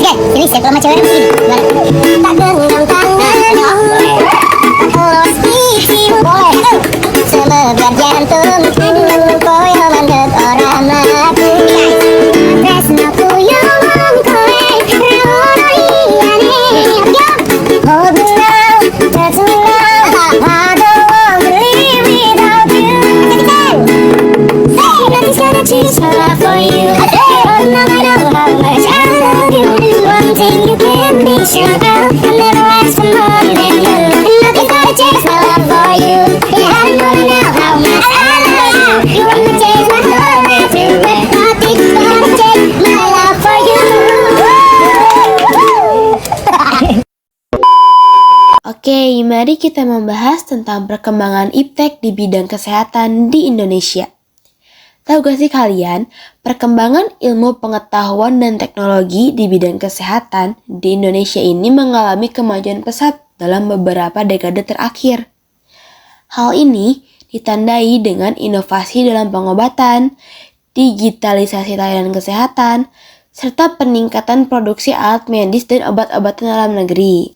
Sini saya kalau sama cewek begini. Gimana? Tak genggam tanganmu. Ulus pipimu. Boleh. Semegar jantungku. Koyo banget orang mati. Tresnaku yang mengkowe. Rawono liyane. Hold me now. Touch me now. I don't want to live without you. Say nothing's gonna change my life for you. Oh, now I know how much I love you. One thing you can be sure of, I'll never ask for more than you. And nothing's gonna change my love for you. Yeah, I know now how much I love you. You wanna change my love too, but nothing's gonna change my love for you. Oke, mari kita membahas tentang perkembangan iptek di bidang kesehatan di Indonesia. Tahu gak sih kalian, perkembangan ilmu pengetahuan dan teknologi di bidang kesehatan di Indonesia ini mengalami kemajuan pesat dalam beberapa dekade terakhir. Hal ini ditandai dengan inovasi dalam pengobatan, digitalisasi layanan kesehatan, serta peningkatan produksi alat medis dan obat-obatan dalam negeri.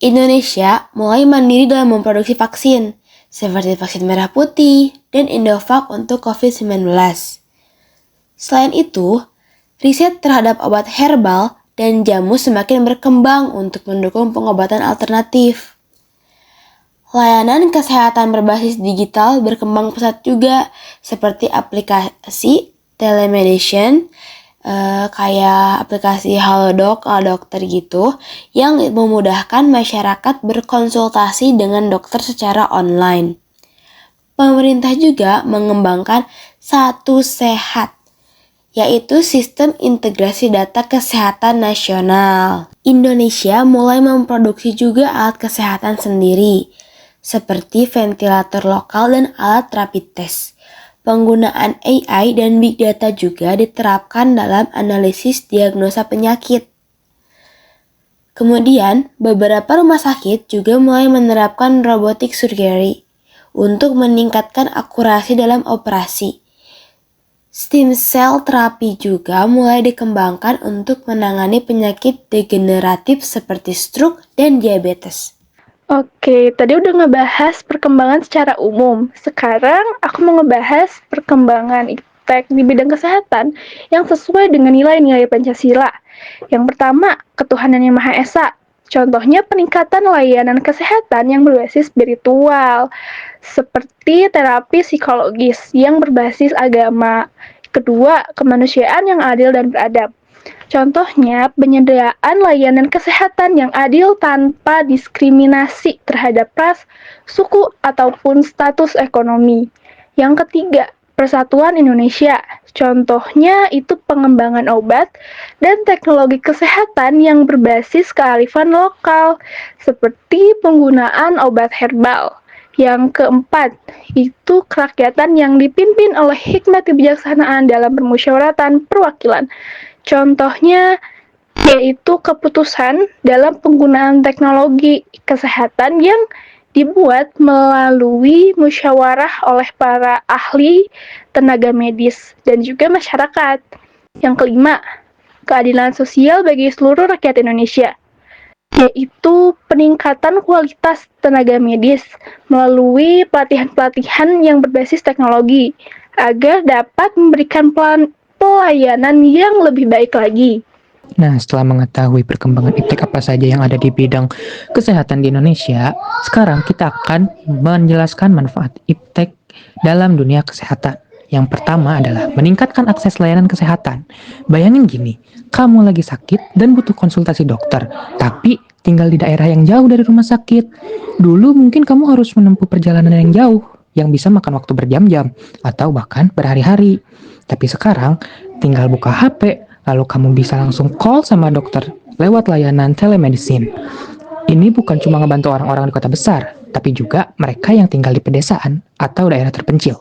Indonesia mulai mandiri dalam memproduksi vaksin, seperti vaksin merah putih dan Indovac untuk COVID-19. Selain itu, riset terhadap obat herbal dan jamu semakin berkembang untuk mendukung pengobatan alternatif. Layanan kesehatan berbasis digital berkembang pesat juga, seperti aplikasi telemedicine, kayak aplikasi Halodoc, dokter gitu, yang memudahkan masyarakat berkonsultasi dengan dokter secara online. Pemerintah juga mengembangkan Satu Sehat, yaitu sistem integrasi data kesehatan nasional. Indonesia mulai memproduksi juga alat kesehatan sendiri, seperti ventilator lokal dan alat rapid test. Penggunaan AI dan Big Data juga diterapkan dalam analisis diagnosa penyakit. Kemudian, beberapa rumah sakit juga mulai menerapkan robotic surgery untuk meningkatkan akurasi dalam operasi. Stem cell terapi juga mulai dikembangkan untuk menangani penyakit degeneratif seperti stroke dan diabetes. Oke, tadi udah ngebahas perkembangan secara umum. Sekarang aku mau ngebahas perkembangan iptek di bidang kesehatan yang sesuai dengan nilai-nilai Pancasila. Yang pertama, ketuhanan yang Maha Esa. Contohnya peningkatan layanan kesehatan yang berbasis spiritual, seperti terapi psikologis yang berbasis agama. Kedua, kemanusiaan yang adil dan beradab. Contohnya, penyediaan layanan kesehatan yang adil tanpa diskriminasi terhadap ras, suku, ataupun status ekonomi. Yang ketiga, persatuan Indonesia. Contohnya itu pengembangan obat dan teknologi kesehatan yang berbasis kearifan lokal, seperti penggunaan obat herbal. Yang keempat, itu kerakyatan yang dipimpin oleh hikmat kebijaksanaan dalam permusyawaratan perwakilan. Contohnya yaitu keputusan dalam penggunaan teknologi kesehatan yang dibuat melalui musyawarah oleh para ahli, tenaga medis, dan juga masyarakat. Yang kelima, keadilan sosial bagi seluruh rakyat Indonesia, yaitu peningkatan kualitas tenaga medis melalui pelatihan-pelatihan yang berbasis teknologi agar dapat memberikan pelayanan yang lebih baik lagi. Nah, setelah mengetahui perkembangan iptek apa saja yang ada di bidang kesehatan di Indonesia, sekarang kita akan menjelaskan manfaat iptek dalam dunia kesehatan. Yang pertama adalah meningkatkan akses layanan kesehatan. Bayangin gini, kamu lagi sakit dan butuh konsultasi dokter, tapi tinggal di daerah yang jauh dari rumah sakit. Dulu mungkin kamu harus menempuh perjalanan yang jauh, yang bisa makan waktu berjam-jam, atau bahkan berhari-hari. Tapi sekarang, tinggal buka HP, lalu kamu bisa langsung call sama dokter lewat layanan telemedicine. Ini bukan cuma ngebantu orang-orang di kota besar, tapi juga mereka yang tinggal di pedesaan atau daerah terpencil.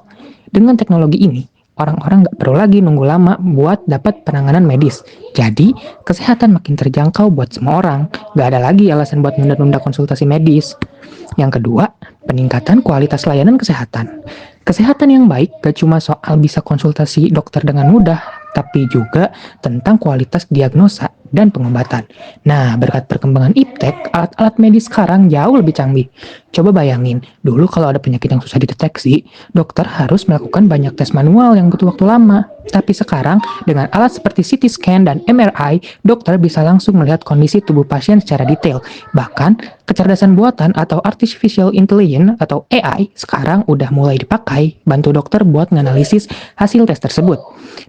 Dengan teknologi ini, orang-orang nggak perlu lagi nunggu lama buat dapat penanganan medis. Jadi, kesehatan makin terjangkau buat semua orang. Nggak ada lagi alasan buat nunda-nunda konsultasi medis. Yang kedua, peningkatan kualitas layanan kesehatan. Kesehatan yang baik gak cuma soal bisa konsultasi dokter dengan mudah, tapi juga tentang kualitas diagnosa dan pengobatan. Nah, berkat perkembangan iptek, alat-alat medis sekarang jauh lebih canggih. Coba bayangin, dulu kalau ada penyakit yang susah dideteksi, dokter harus melakukan banyak tes manual yang butuh waktu lama. Tapi sekarang, dengan alat seperti CT scan dan MRI, dokter bisa langsung melihat kondisi tubuh pasien secara detail. Bahkan, kecerdasan buatan atau artificial intelligence atau AI sekarang udah mulai dipakai bantu dokter buat menganalisis hasil tes tersebut.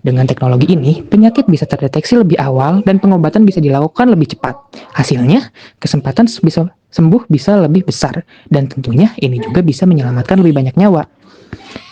Dengan teknologi ini, penyakit bisa terdeteksi lebih awal dan pengobatan bisa dilakukan lebih cepat. Hasilnya, kesempatan bisa sembuh bisa lebih besar dan tentunya ini juga bisa menyelamatkan lebih banyak nyawa.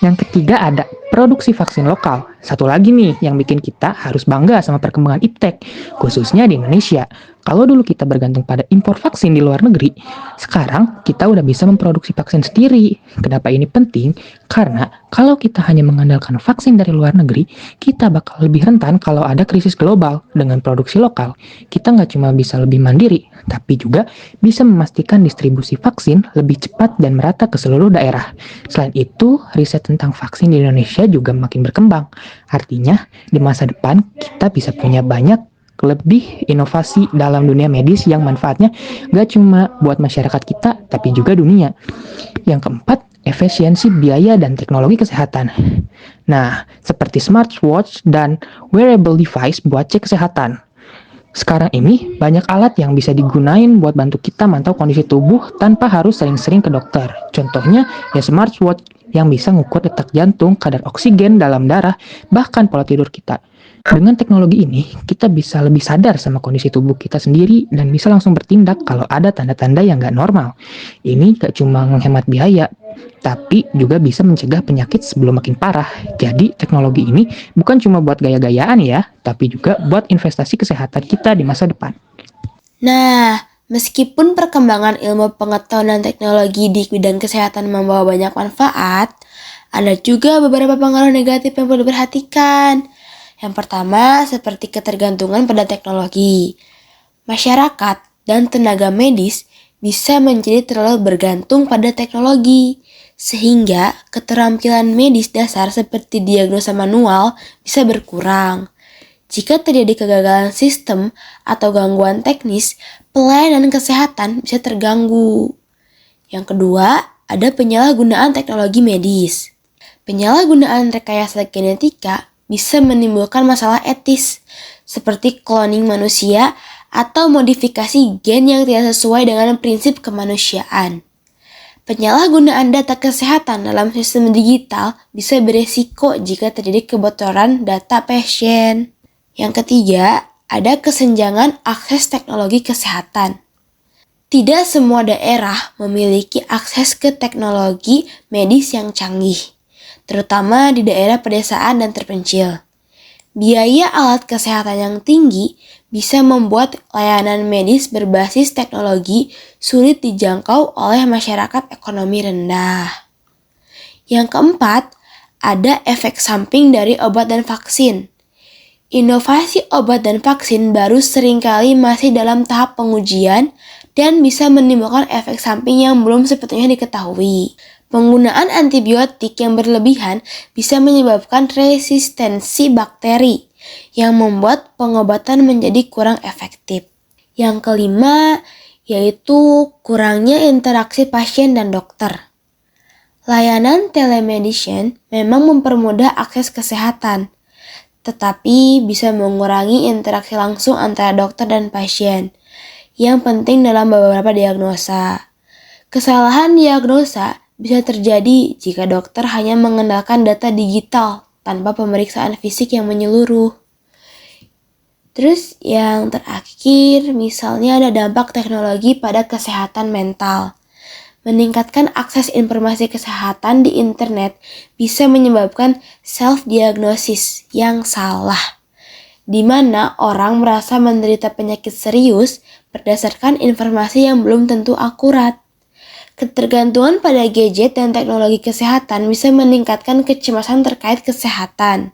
Yang ketiga ada produksi vaksin lokal. Satu lagi nih yang bikin kita harus bangga sama perkembangan iptek, khususnya di Indonesia. Kalau dulu kita bergantung pada impor vaksin di luar negeri, sekarang kita udah bisa memproduksi vaksin sendiri. Kenapa ini penting? Karena kalau kita hanya mengandalkan vaksin dari luar negeri, kita bakal lebih rentan kalau ada krisis global. Dengan produksi lokal, kita nggak cuma bisa lebih mandiri, tapi juga bisa memastikan distribusi vaksin lebih cepat dan merata ke seluruh daerah. Selain itu, riset tentang vaksin di Indonesia juga makin berkembang. Artinya, di masa depan kita bisa punya banyak lebih inovasi dalam dunia medis yang manfaatnya gak cuma buat masyarakat kita, tapi juga dunia. Yang keempat, efisiensi biaya dan teknologi kesehatan. Nah, seperti smartwatch dan wearable device buat cek kesehatan. Sekarang ini banyak alat yang bisa digunain buat bantu kita mantau kondisi tubuh tanpa harus sering-sering ke dokter. Contohnya ya smartwatch yang bisa ngukur detak jantung, kadar oksigen dalam darah, bahkan pola tidur kita. Dengan teknologi ini, kita bisa lebih sadar sama kondisi tubuh kita sendiri dan bisa langsung bertindak kalau ada tanda-tanda yang nggak normal. Ini gak cuma menghemat biaya, tapi juga bisa mencegah penyakit sebelum makin parah. Jadi teknologi ini bukan cuma buat gaya-gayaan ya, tapi juga buat investasi kesehatan kita di masa depan. Nah, meskipun perkembangan ilmu pengetahuan dan teknologi di bidang kesehatan membawa banyak manfaat, ada juga beberapa pengaruh negatif yang perlu diperhatikan. Yang pertama, seperti ketergantungan pada teknologi. Masyarakat dan tenaga medis bisa menjadi terlalu bergantung pada teknologi, sehingga keterampilan medis dasar seperti diagnosa manual bisa berkurang. Jika terjadi kegagalan sistem atau gangguan teknis, pelayanan kesehatan bisa terganggu. Yang kedua, ada penyalahgunaan teknologi medis. Penyalahgunaan rekayasa genetika bisa menimbulkan masalah etis, seperti cloning manusia atau modifikasi gen yang tidak sesuai dengan prinsip kemanusiaan. Penyalahgunaan data kesehatan dalam sistem digital bisa beresiko jika terjadi kebocoran data pasien. Yang ketiga, ada kesenjangan akses teknologi kesehatan. Tidak semua daerah memiliki akses ke teknologi medis yang canggih, terutama di daerah pedesaan dan terpencil. Biaya alat kesehatan yang tinggi bisa membuat layanan medis berbasis teknologi sulit dijangkau oleh masyarakat ekonomi rendah. Yang keempat, ada efek samping dari obat dan vaksin. Inovasi obat dan vaksin baru seringkali masih dalam tahap pengujian dan bisa menimbulkan efek samping yang belum sepenuhnya diketahui. Penggunaan antibiotik yang berlebihan bisa menyebabkan resistensi bakteri yang membuat pengobatan menjadi kurang efektif. Yang kelima, yaitu kurangnya interaksi pasien dan dokter. Layanan telemedicine memang mempermudah akses kesehatan, tetapi bisa mengurangi interaksi langsung antara dokter dan pasien, yang penting dalam beberapa diagnosa. Kesalahan diagnosa bisa terjadi jika dokter hanya mengandalkan data digital tanpa pemeriksaan fisik yang menyeluruh. Terus yang terakhir, misalnya ada dampak teknologi pada kesehatan mental. Meningkatkan akses informasi kesehatan di internet bisa menyebabkan self-diagnosis yang salah, di mana orang merasa menderita penyakit serius berdasarkan informasi yang belum tentu akurat. Ketergantungan pada gadget dan teknologi kesehatan bisa meningkatkan kecemasan terkait kesehatan.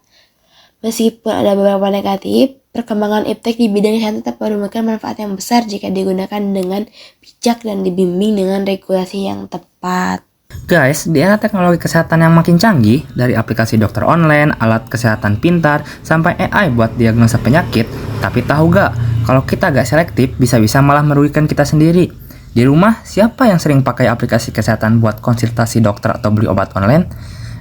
Meskipun ada beberapa negatif, perkembangan iptek di bidang kesehatan tetap memberikan manfaat yang besar jika digunakan dengan bijak dan dibimbing dengan regulasi yang tepat. Guys, di era teknologi kesehatan yang makin canggih, dari aplikasi dokter online, alat kesehatan pintar, sampai AI buat diagnosa penyakit, tapi tahu gak, kalau kita gak selektif, bisa-bisa malah merugikan kita sendiri. Di rumah, siapa yang sering pakai aplikasi kesehatan buat konsultasi dokter atau beli obat online?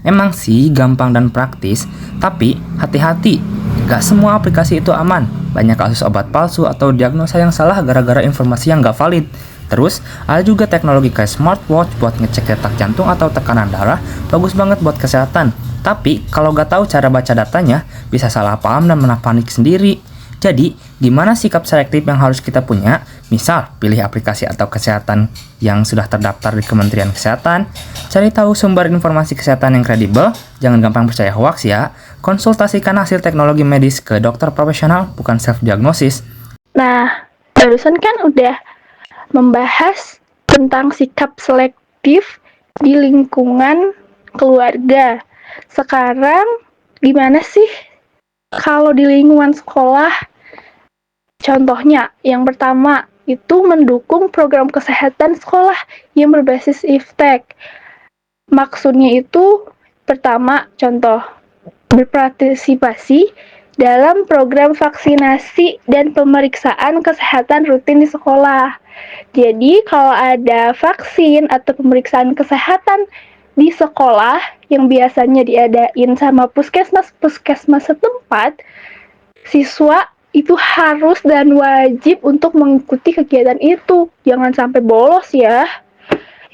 Emang sih gampang dan praktis, tapi hati-hati, gak semua aplikasi itu aman. Banyak kasus obat palsu atau diagnosa yang salah gara-gara informasi yang gak valid. Terus, ada juga teknologi kayak smartwatch buat ngecek detak jantung atau tekanan darah, bagus banget buat kesehatan. Tapi, kalau gak tahu cara baca datanya, bisa salah paham dan malah panik sendiri. Jadi, gimana sikap selektif yang harus kita punya? Misal, pilih aplikasi atau kesehatan yang sudah terdaftar di Kementerian Kesehatan, cari tahu sumber informasi kesehatan yang kredibel, jangan gampang percaya hoax ya, konsultasikan hasil teknologi medis ke dokter profesional, bukan self-diagnosis. Nah, barusan kan udah membahas tentang sikap selektif di lingkungan keluarga. Sekarang gimana sih kalau di lingkungan sekolah? Contohnya, yang pertama itu mendukung program kesehatan sekolah yang berbasis IFTEK. Maksudnya itu, pertama, contoh, berpartisipasi dalam program vaksinasi dan pemeriksaan kesehatan rutin di sekolah. Jadi, kalau ada vaksin atau pemeriksaan kesehatan di sekolah yang biasanya diadain sama puskesmas setempat, siswa itu harus dan wajib untuk mengikuti kegiatan itu. Jangan sampai bolos ya.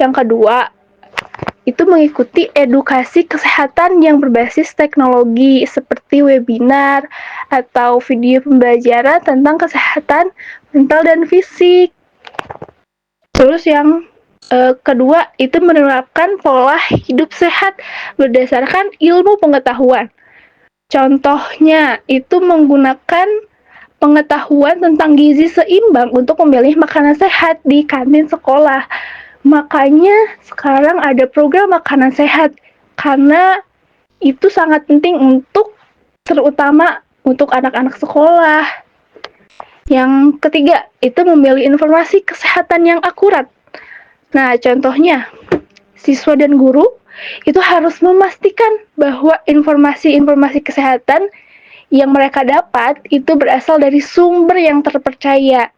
Yang kedua, itu mengikuti edukasi kesehatan yang berbasis teknologi seperti webinar atau video pembelajaran tentang kesehatan mental dan fisik. Terus yang kedua, itu menerapkan pola hidup sehat berdasarkan ilmu pengetahuan. Contohnya, itu menggunakan pengetahuan tentang gizi seimbang untuk memilih makanan sehat di kantin sekolah. Makanya sekarang ada program makanan sehat, karena itu sangat penting terutama untuk anak-anak sekolah. Yang ketiga, itu memilih informasi kesehatan yang akurat. Nah, contohnya, siswa dan guru itu harus memastikan bahwa informasi-informasi kesehatan yang mereka dapat itu berasal dari sumber yang terpercaya,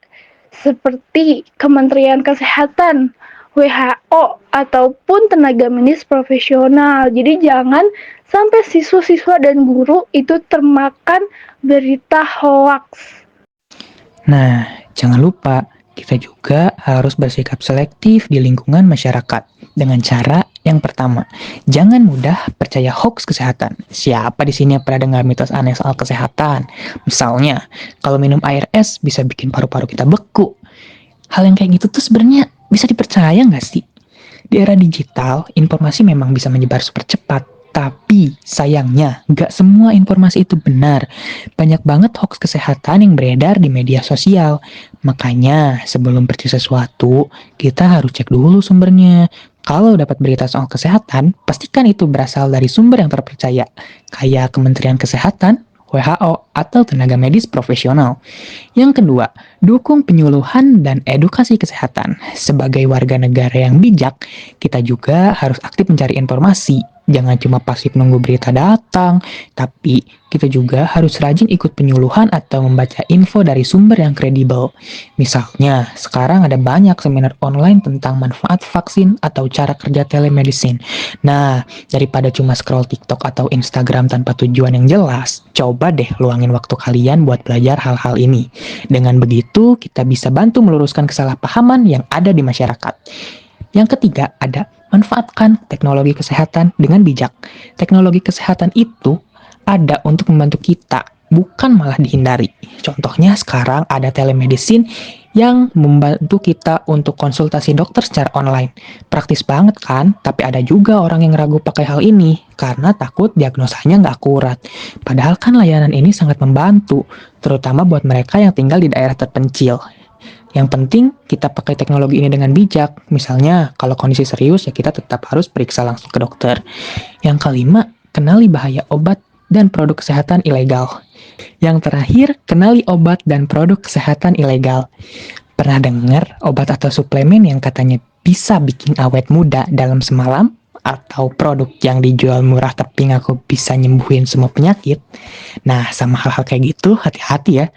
seperti Kementerian Kesehatan, WHO, ataupun tenaga medis profesional. Jadi jangan sampai siswa-siswa dan guru itu termakan berita hoaks. Nah, jangan lupa kita juga harus bersikap selektif di lingkungan masyarakat dengan cara yang pertama, jangan mudah percaya hoax kesehatan. Siapa di sini yang pernah dengar mitos aneh soal kesehatan? Misalnya, kalau minum air es bisa bikin paru-paru kita beku. Hal yang kayak gitu tuh sebenarnya bisa dipercaya nggak sih? Di era digital, informasi memang bisa menyebar super cepat. Tapi sayangnya, nggak semua informasi itu benar. Banyak banget hoax kesehatan yang beredar di media sosial. Makanya, sebelum percaya sesuatu, kita harus cek dulu sumbernya. Kalau dapat berita soal kesehatan, pastikan itu berasal dari sumber yang terpercaya, kayak Kementerian Kesehatan, WHO, atau tenaga medis profesional. Yang kedua, dukung penyuluhan dan edukasi kesehatan. Sebagai warga negara yang bijak, kita juga harus aktif mencari informasi. Jangan cuma pasif nunggu berita datang, tapi kita juga harus rajin ikut penyuluhan atau membaca info dari sumber yang kredibel. Misalnya, sekarang ada banyak seminar online tentang manfaat vaksin atau cara kerja telemedicine. Nah, daripada cuma scroll TikTok atau Instagram tanpa tujuan yang jelas, coba deh luangin waktu kalian buat belajar hal-hal ini. Dengan begitu, kita bisa bantu meluruskan kesalahpahaman yang ada di masyarakat. Yang ketiga, ada manfaatkan teknologi kesehatan dengan bijak. Teknologi kesehatan itu ada untuk membantu kita, bukan malah dihindari. Contohnya sekarang ada telemedicine yang membantu kita untuk konsultasi dokter secara online. Praktis banget kan? Tapi ada juga orang yang ragu pakai hal ini karena takut diagnosanya nggak akurat. Padahal kan layanan ini sangat membantu, terutama buat mereka yang tinggal di daerah terpencil. Yang penting kita pakai teknologi ini dengan bijak. Misalnya kalau kondisi serius ya kita tetap harus periksa langsung ke dokter. Yang kelima, kenali bahaya obat dan produk kesehatan ilegal. Yang terakhir, kenali obat dan produk kesehatan ilegal. Pernah dengar obat atau suplemen yang katanya bisa bikin awet muda dalam semalam, atau produk yang dijual murah tapi ngaku bisa nyembuhin semua penyakit. Nah, sama hal-hal kayak gitu, hati-hati ya.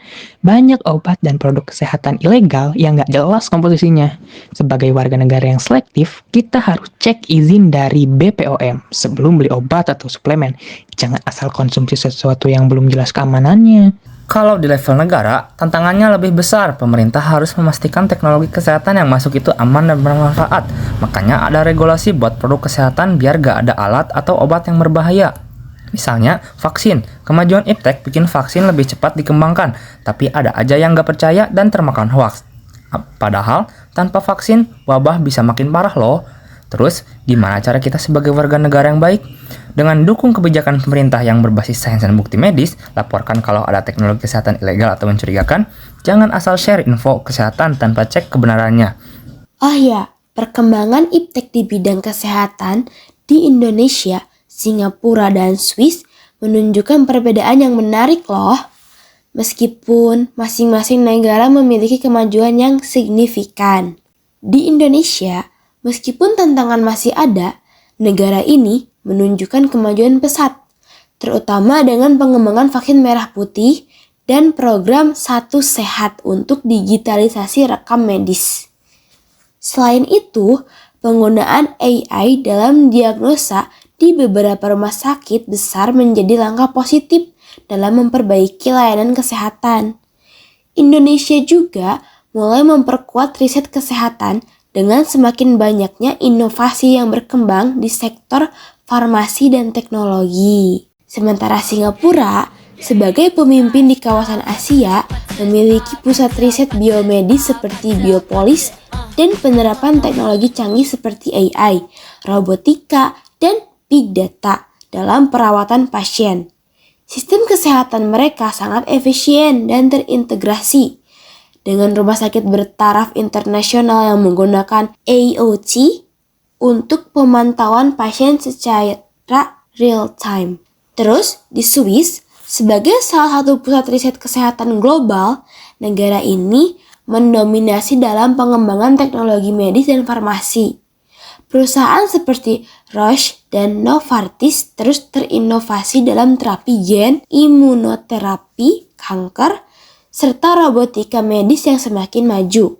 Banyak obat dan produk kesehatan ilegal yang nggak jelas komposisinya. Sebagai warga negara yang selektif, kita harus cek izin dari BPOM sebelum beli obat atau suplemen. Jangan asal konsumsi sesuatu yang belum jelas keamanannya. Kalau di level negara, tantangannya lebih besar. Pemerintah harus memastikan teknologi kesehatan yang masuk itu aman dan bermanfaat. Makanya ada regulasi buat produk kesehatan biar gak ada alat atau obat yang berbahaya. Misalnya, vaksin. Kemajuan iptek bikin vaksin lebih cepat dikembangkan, tapi ada aja yang gak percaya dan termakan hoaks. Padahal, tanpa vaksin, wabah bisa makin parah loh. Terus, gimana cara kita sebagai warga negara yang baik? Dengan dukung kebijakan pemerintah yang berbasis sains dan bukti medis, laporkan kalau ada teknologi kesehatan ilegal atau mencurigakan, jangan asal share info kesehatan tanpa cek kebenarannya. Oh ya, perkembangan iptek di bidang kesehatan di Indonesia, Singapura, dan Swiss menunjukkan perbedaan yang menarik loh. Meskipun masing-masing negara memiliki kemajuan yang signifikan. Di Indonesia, meskipun tantangan masih ada, negara ini menunjukkan kemajuan pesat, terutama dengan pengembangan vaksin merah putih dan program Satu Sehat untuk digitalisasi rekam medis. Selain itu, penggunaan AI dalam diagnosa di beberapa rumah sakit besar menjadi langkah positif dalam memperbaiki layanan kesehatan. Indonesia juga mulai memperkuat riset kesehatan dengan semakin banyaknya inovasi yang berkembang di sektor farmasi dan teknologi. Sementara Singapura, sebagai pemimpin di kawasan Asia, memiliki pusat riset biomedis seperti Biopolis dan penerapan teknologi canggih seperti AI, robotika, dan big data dalam perawatan pasien. Sistem kesehatan mereka sangat efisien dan terintegrasi, dengan rumah sakit bertaraf internasional yang menggunakan AOT untuk pemantauan pasien secara real time. Terus, di Swiss, sebagai salah satu pusat riset kesehatan global, negara ini mendominasi dalam pengembangan teknologi medis dan farmasi. Perusahaan seperti Roche dan Novartis terus terinovasi dalam terapi gen, imunoterapi, kanker, serta robotika medis yang semakin maju.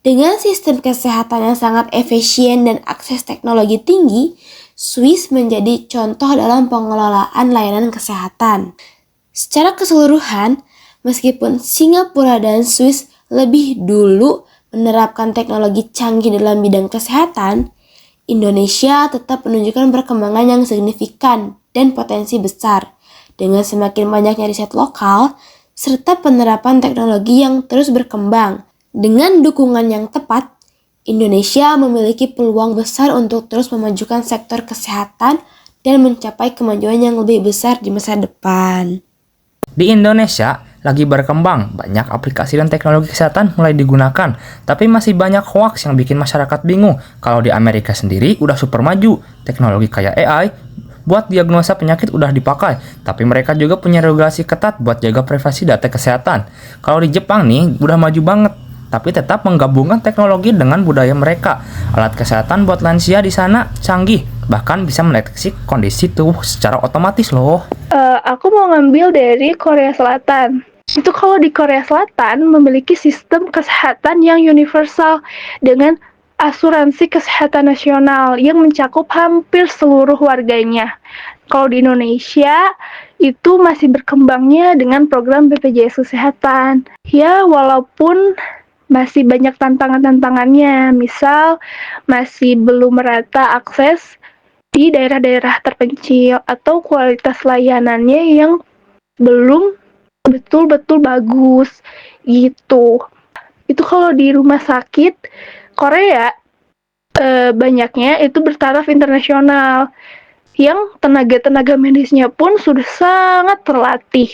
Dengan sistem kesehatan yang sangat efisien dan akses teknologi tinggi, Swiss menjadi contoh dalam pengelolaan layanan kesehatan. Secara keseluruhan, meskipun Singapura dan Swiss lebih dulu menerapkan teknologi canggih dalam bidang kesehatan, Indonesia tetap menunjukkan perkembangan yang signifikan dan potensi besar dengan semakin banyaknya riset lokal serta penerapan teknologi yang terus berkembang. Dengan dukungan yang tepat, Indonesia memiliki peluang besar untuk terus memajukan sektor kesehatan dan mencapai kemajuan yang lebih besar di masa depan. Di Indonesia, lagi berkembang, banyak aplikasi dan teknologi kesehatan mulai digunakan, tapi masih banyak hoaks yang bikin masyarakat bingung. Kalau di Amerika sendiri udah super maju, teknologi kayak AI buat diagnosa penyakit udah dipakai, tapi mereka juga punya regulasi ketat buat jaga privasi data kesehatan. Kalau di Jepang nih, udah maju banget, tapi tetap menggabungkan teknologi dengan budaya mereka. Alat kesehatan buat lansia di sana canggih, bahkan bisa mendeteksi kondisi tubuh secara otomatis loh. Aku mau ngambil dari Korea Selatan. Itu kalau di Korea Selatan memiliki sistem kesehatan yang universal dengan asuransi kesehatan nasional yang mencakup hampir seluruh warganya. Kalau di Indonesia, itu masih berkembangnya dengan program BPJS Kesehatan. Ya, walaupun masih banyak tantangan-tantangannya, misal masih belum merata akses di daerah-daerah terpencil atau kualitas layanannya yang belum betul-betul bagus gitu. Itu kalau di rumah sakit Korea banyaknya itu bertaraf internasional yang tenaga-tenaga medisnya pun sudah sangat terlatih.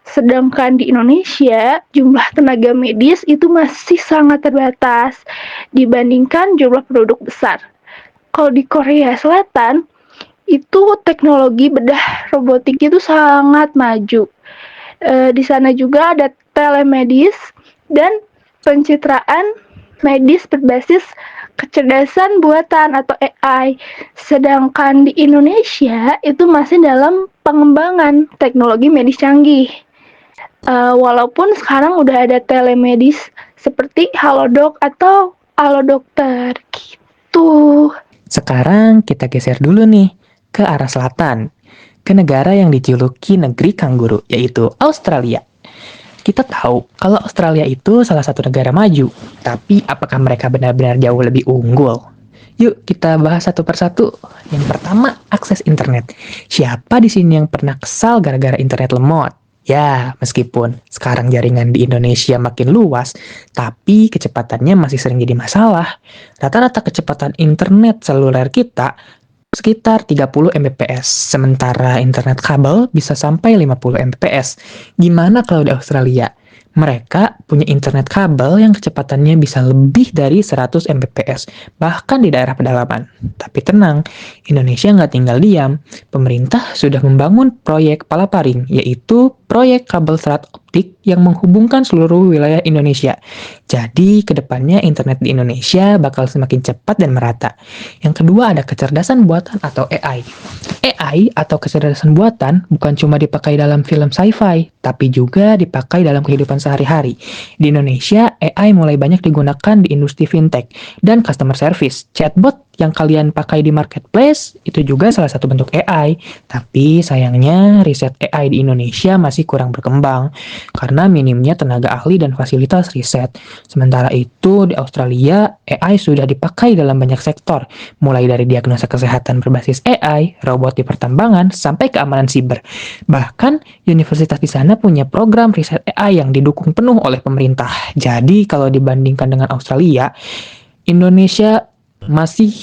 Sedangkan di Indonesia, jumlah tenaga medis itu masih sangat terbatas dibandingkan jumlah penduduk besar. Kalau di Korea Selatan, itu teknologi bedah robotik itu sangat maju. Di sana juga ada telemedis dan pencitraan medis berbasis kecerdasan buatan atau AI. Sedangkan di Indonesia itu masih dalam pengembangan teknologi medis canggih. Walaupun sekarang udah ada telemedis seperti Halodoc atau Halo Dokter gitu. Sekarang kita geser dulu nih ke arah selatan, ke negara yang dijuluki negeri kanguru, yaitu Australia. Kita tahu kalau Australia itu salah satu negara maju, tapi apakah mereka benar-benar jauh lebih unggul? Yuk kita bahas satu persatu. Yang pertama, akses internet. Siapa di sini yang pernah kesal gara-gara internet lemot? Ya, meskipun sekarang jaringan di Indonesia makin luas, tapi kecepatannya masih sering jadi masalah. Rata-rata kecepatan internet seluler kita sekitar 30 Mbps, sementara internet kabel bisa sampai 50 Mbps. Gimana kalau di Australia? Mereka punya internet kabel yang kecepatannya bisa lebih dari 100 Mbps, bahkan di daerah pedalaman. Tapi tenang, Indonesia nggak tinggal diam. Pemerintah sudah membangun proyek Palaparing, yaitu proyek kabel serat optik yang menghubungkan seluruh wilayah Indonesia. Jadi, kedepannya internet di Indonesia bakal semakin cepat dan merata. Yang kedua ada kecerdasan buatan atau AI. AI atau kecerdasan buatan bukan cuma dipakai dalam film sci-fi, tapi juga dipakai dalam kehidupan sehari-hari. Di Indonesia, AI mulai banyak digunakan di industri fintech dan customer service. Chatbot yang kalian pakai di marketplace itu juga salah satu bentuk AI. Tapi sayangnya riset AI di Indonesia masih kurang berkembang karena minimnya tenaga ahli dan fasilitas riset. Sementara itu di Australia, AI sudah dipakai dalam banyak sektor, mulai dari diagnosa kesehatan berbasis AI, robot di pertambangan, sampai keamanan siber. Bahkan universitas di sana punya program riset AI yang didukung penuh oleh pemerintah. Jadi kalau dibandingkan dengan Australia, Indonesia masih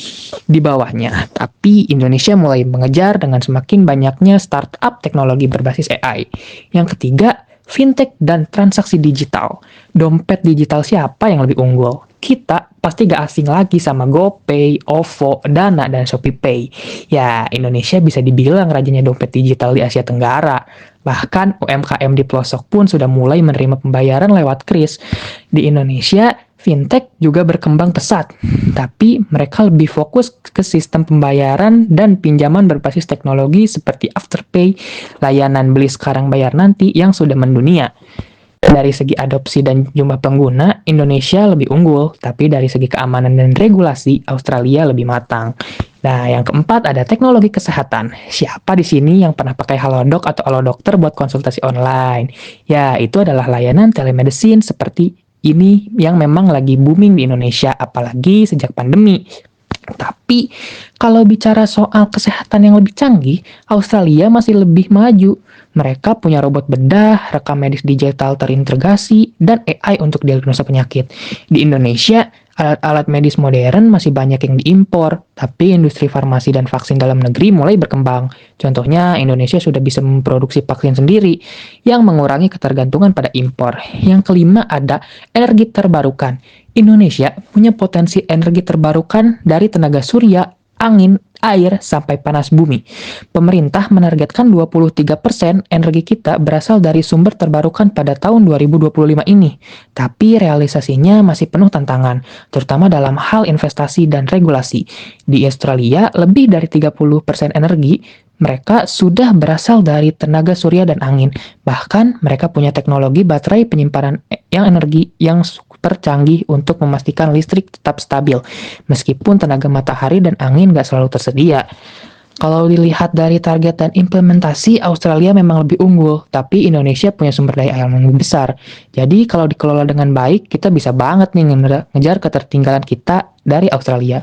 di bawahnya, tapi Indonesia mulai mengejar dengan semakin banyaknya startup teknologi berbasis AI. Yang ketiga, fintech dan transaksi digital. Dompet digital siapa yang lebih unggul? Kita pasti gak asing lagi sama GoPay, OVO, Dana, dan ShopeePay. Ya, Indonesia bisa dibilang rajanya dompet digital di Asia Tenggara. Bahkan UMKM di pelosok pun sudah mulai menerima pembayaran lewat kris. Di Indonesia, fintech juga berkembang pesat, tapi mereka lebih fokus ke sistem pembayaran dan pinjaman berbasis teknologi seperti Afterpay, layanan beli sekarang bayar nanti yang sudah mendunia. Dari segi adopsi dan jumlah pengguna, Indonesia lebih unggul, tapi dari segi keamanan dan regulasi, Australia lebih matang. Nah, yang keempat ada teknologi kesehatan. Siapa di sini yang pernah pakai Halodoc atau Halo Dokter buat konsultasi online? Ya, itu adalah layanan telemedicine seperti ini yang memang lagi booming di Indonesia, apalagi sejak pandemi. Tapi, kalau bicara soal kesehatan yang lebih canggih, Australia masih lebih maju. Mereka punya robot bedah, rekam medis digital terintegrasi, dan AI untuk diagnosa penyakit. Di Indonesia, alat-alat medis modern masih banyak yang diimpor, tapi industri farmasi dan vaksin dalam negeri mulai berkembang. Contohnya, Indonesia sudah bisa memproduksi vaksin sendiri yang mengurangi ketergantungan pada impor. Yang kelima ada energi terbarukan. Indonesia punya potensi energi terbarukan dari tenaga surya, angin, air, sampai panas bumi. Pemerintah menargetkan 23% energi kita berasal dari sumber terbarukan pada tahun 2025 ini. Tapi realisasinya masih penuh tantangan, terutama dalam hal investasi dan regulasi. Di Australia, lebih dari 30% energi mereka sudah berasal dari tenaga surya dan angin. Bahkan mereka punya teknologi baterai penyimpanan energi yang super canggih untuk memastikan listrik tetap stabil, meskipun tenaga matahari dan angin nggak selalu tersedia. Kalau dilihat dari target dan implementasi, Australia memang lebih unggul, tapi Indonesia punya sumber daya alam yang lebih besar. Jadi kalau dikelola dengan baik, kita bisa banget nih ngejar ketertinggalan kita dari Australia.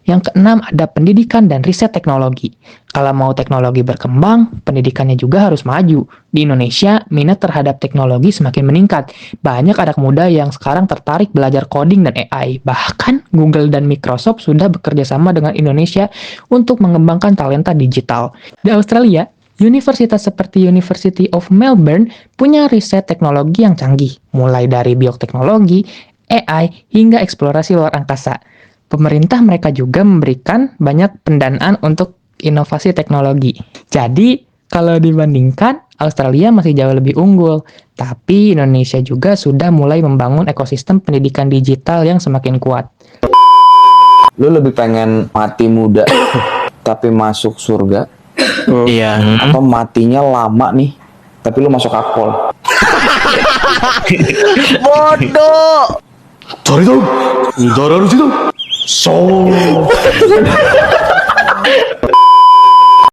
Yang keenam ada pendidikan dan riset teknologi. Kalau mau teknologi berkembang, pendidikannya juga harus maju. Di Indonesia, minat terhadap teknologi semakin meningkat. Banyak anak muda yang sekarang tertarik belajar coding dan AI. Bahkan Google dan Microsoft sudah bekerja sama dengan Indonesia untuk mengembangkan talenta digital. Di Australia, universitas seperti University of Melbourne punya riset teknologi yang canggih, mulai dari bioteknologi, AI, hingga eksplorasi luar angkasa. Pemerintah mereka juga memberikan banyak pendanaan untuk inovasi teknologi. Jadi, kalau dibandingkan, Australia masih jauh lebih unggul. Tapi Indonesia juga sudah mulai membangun ekosistem pendidikan digital yang semakin kuat. Lu lebih pengen mati muda tapi masuk surga, Iya. atau matinya lama nih tapi lu masuk akpol? Bodoh. 저리도 나라로 지도 쏘